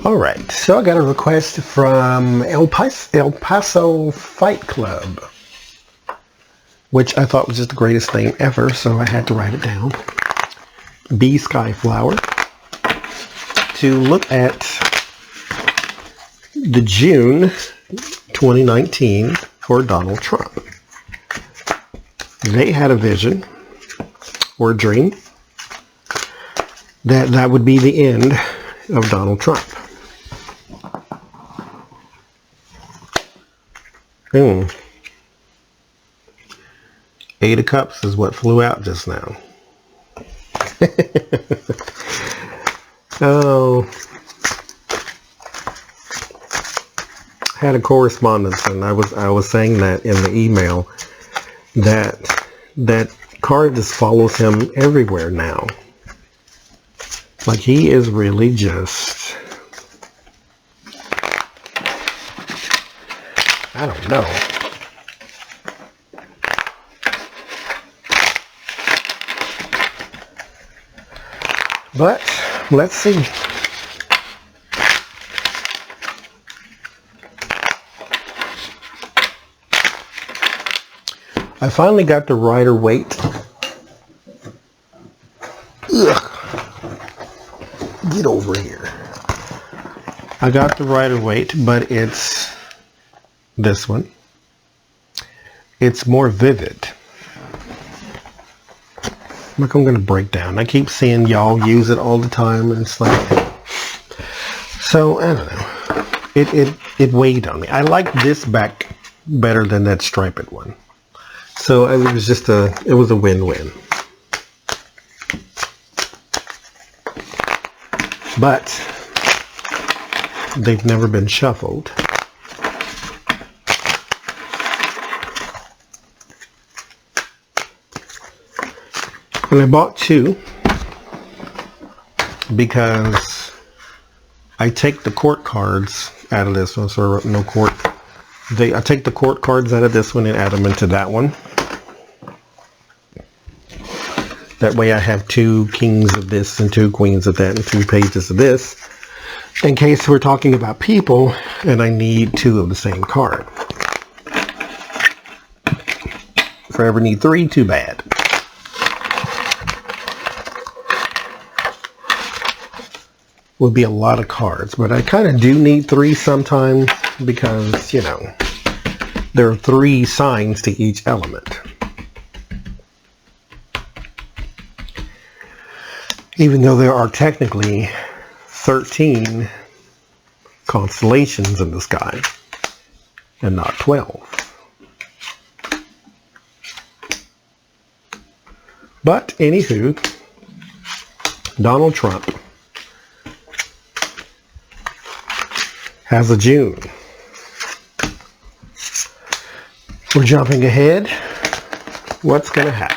Alright, so I got a request from El Paso Fight Club, which I thought was just the greatest name ever, so I had to write it down. B Skyflower, to look at the June 2019 for Donald Trump. They had a vision or a dream that would be the end of Donald Trump. Eight of Cups is what flew out just now. Oh, I had a correspondence, and I was saying that in the email that card just follows him everywhere now. Like, he is really just, I don't know. But let's see. I finally got the Rider-Waite. Ugh. Get over here. I got the Rider-Waite, but it's this one. It's more vivid. Like, I'm gonna break down. I keep seeing y'all use it all the time, and it's like, so I don't know. It weighed on me. I like this back better than that striped one. So it was just it was a win-win. But they've never been shuffled. And I bought two because I take the court cards out of this one, so I wrote no court. I take the court cards out of this one and add them into that one. That way I have two kings of this and two queens of that and two pages of this, in case we're talking about people and I need two of the same card. If I ever need three, too bad. Would be a lot of cards, but I kind of do need three sometimes because, you know, there are three signs to each element. Even though there are technically 13 constellations in the sky and not 12. But anywho, Donald Trump has a June. We're jumping ahead. What's going to happen?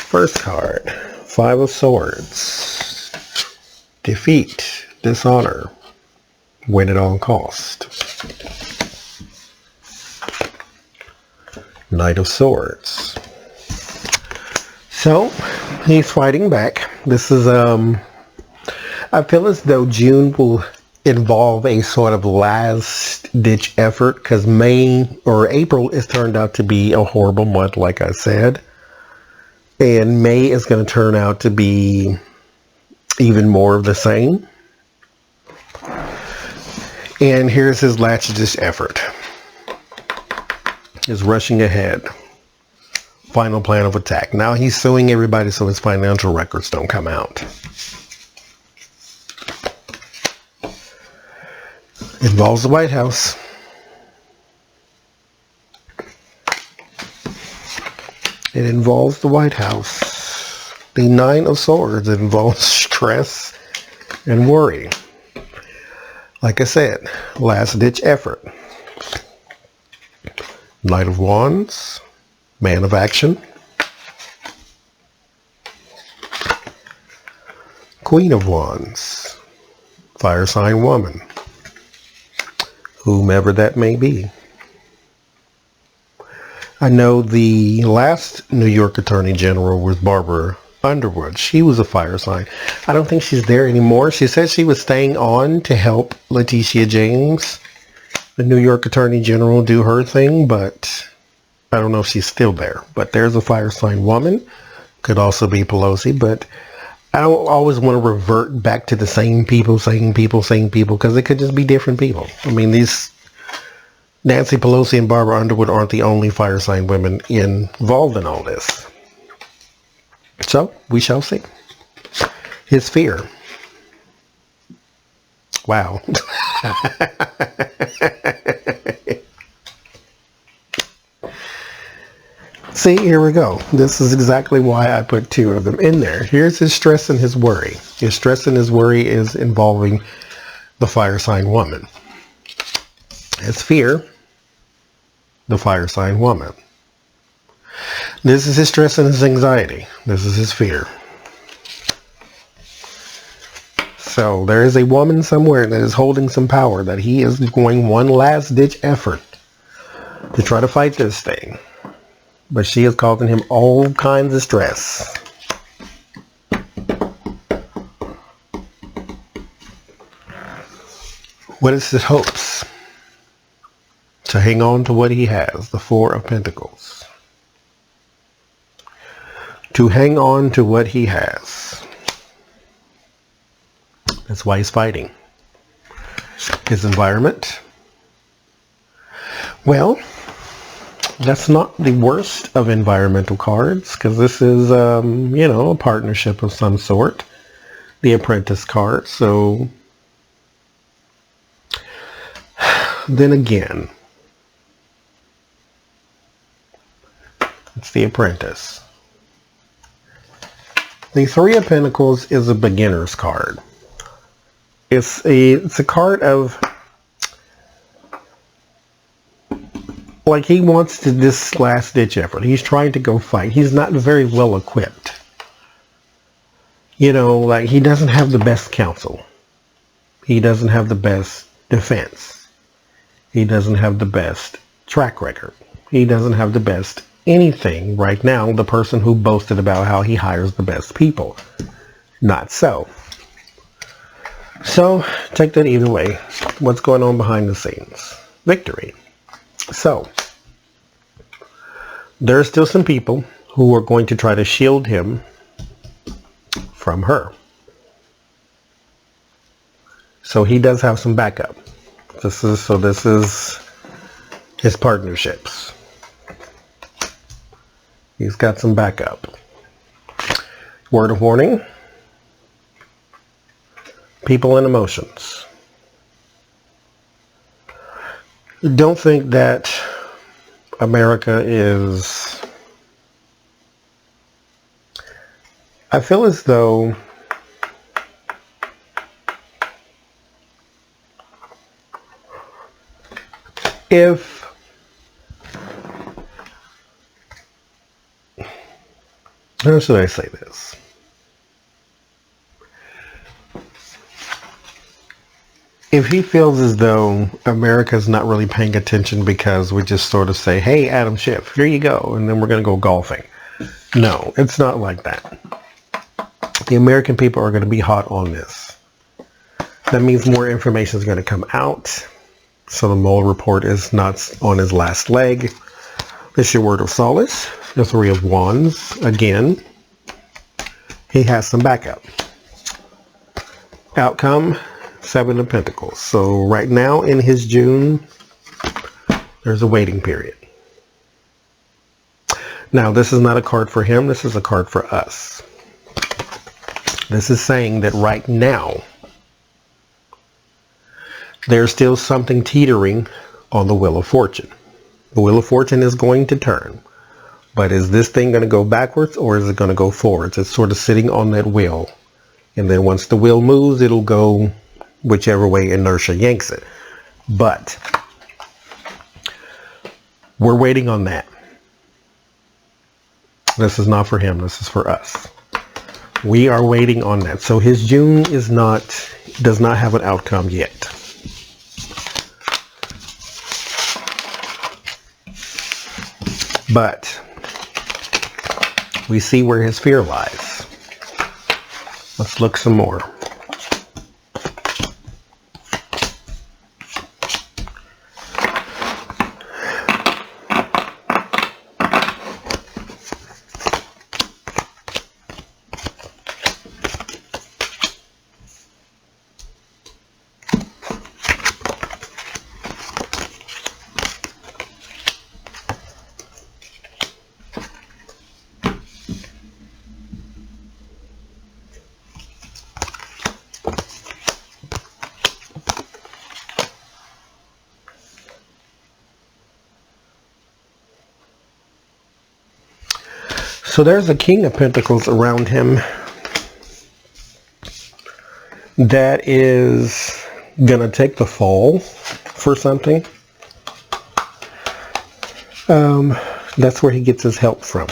First card, Five of Swords. Defeat, dishonor, win at all cost. Knight of Swords. So, he's fighting back. This is, I feel as though June will involve a sort of last-ditch effort, because April has turned out to be a horrible month, like I said. And May is going to turn out to be even more of the same. And here's his last-ditch effort. Is rushing ahead. Final plan of attack. Now he's suing everybody so his financial records don't come out. Involves the White House. It involves the White House. The Nine of Swords. It involves stress and worry. Like I said, last-ditch effort. Knight of Wands. Man of action. Queen of Wands. Fire sign woman. Whomever that may be. I know the last New York Attorney General was Barbara Underwood. She was a fire sign. I don't think she's there anymore. She said she was staying on to help Letitia James, the New York Attorney General, do her thing, but I don't know if she's still there. But there's a fire sign woman. Could also be Pelosi, but I don't always want to revert back to the same people, because it could just be different people. I mean, these Nancy Pelosi and Barbara Underwood aren't the only fire sign women involved in all this. So, we shall see. His fear. Wow. See, here we go. This is exactly why I put two of them in there. Here's his stress and his worry. His stress and his worry is involving the fire sign woman. His fear, the fire sign woman. This is his stress and his anxiety. This is his fear. So there is a woman somewhere that is holding some power that he is going one last ditch effort to try to fight this thing. But she is causing him all kinds of stress. What is his hopes? To hang on to what he has, the Four of Pentacles. To hang on to what he has. That's why he's fighting. His environment. Well, that's not the worst of environmental cards, because this is, a partnership of some sort. The Apprentice card. So, then again, it's the Apprentice. The Three of Pentacles is a beginner's card. It's a card of, like, he wants to this last ditch effort. He's trying to go fight. He's not very well equipped. Like, he doesn't have the best counsel. He doesn't have the best defense. He doesn't have the best track record. He doesn't have the best anything right now. The person who boasted about how he hires the best people. Not so. So, take that either way. What's going on behind the scenes? Victory. So, there are still some people who are going to try to shield him from her. So he does have some backup. This is his partnerships. He's got some backup. Word of warning. People and emotions. Don't think that America is... I feel as though if how should I say this? If he feels as though America's not really paying attention because we just sort of say, hey, Adam Schiff, here you go, and then we're going to go golfing. No, it's not like that. The American people are going to be hot on this. That means more information is going to come out. So the Mueller report is not on his last leg. This is your word of solace. The Three of Wands. Again, he has some backup. Outcome, Seven of Pentacles. So right now in his June, there's a waiting period. Now, this is not a card for him. This is a card for us. This is saying that right now, there's still something teetering on the Wheel of Fortune. The Wheel of Fortune is going to turn. But is this thing going to go backwards or is it going to go forwards? It's sort of sitting on that wheel. And then once the wheel moves, it'll go whichever way inertia yanks it. But we're waiting on that. This is not for him. This is for us. We are waiting on that. So his June is not does not have an outcome yet. But we see where his fear lies. Let's look some more. So there's a King of Pentacles around him that is going to take the fall for something. That's where he gets his help from.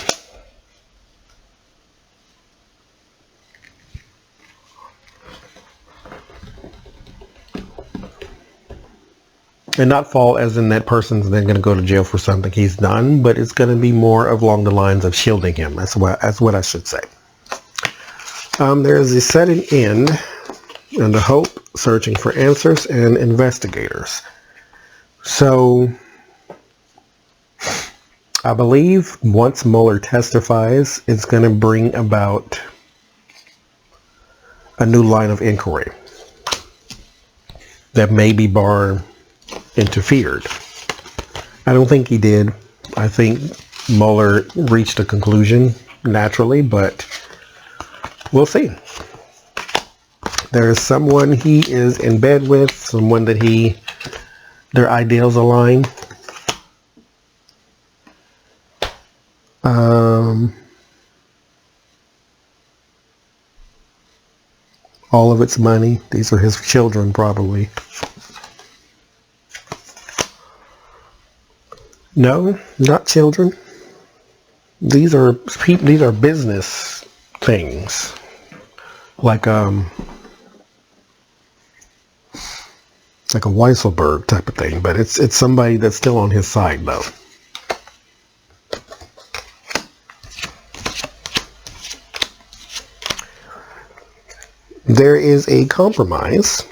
And not fall as in that person's then going to go to jail for something he's done, but it's going to be more along the lines of shielding him. That's what I should say. There's a setting end and a hope, searching for answers, and investigators. So I believe once Mueller testifies, it's going to bring about a new line of inquiry that maybe Barr interfered. I don't think he did. I think Mueller reached a conclusion naturally, but we'll see. There's someone he is in bed with, someone that their ideals align. All of it's money. These are his children, probably. No, not children. These are business things, like a Weisselberg type of thing. But it's somebody that's still on his side, though. There is a compromise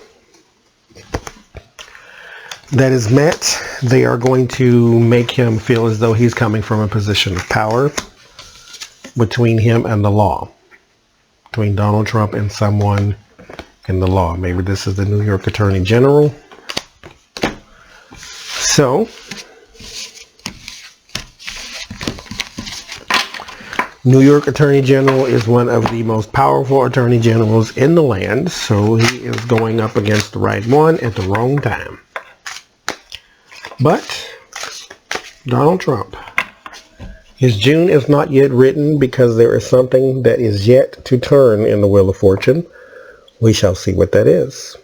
that is met. They are going to make him feel as though he's coming from a position of power between him and the law, between Donald Trump and someone in the law. Maybe this is the New York Attorney General. So New York Attorney General is one of the most powerful attorney generals in the land, so he is going up against the right one at the wrong time. But Donald Trump, his June is not yet written because there is something that is yet to turn in the Wheel of Fortune. We shall see what that is.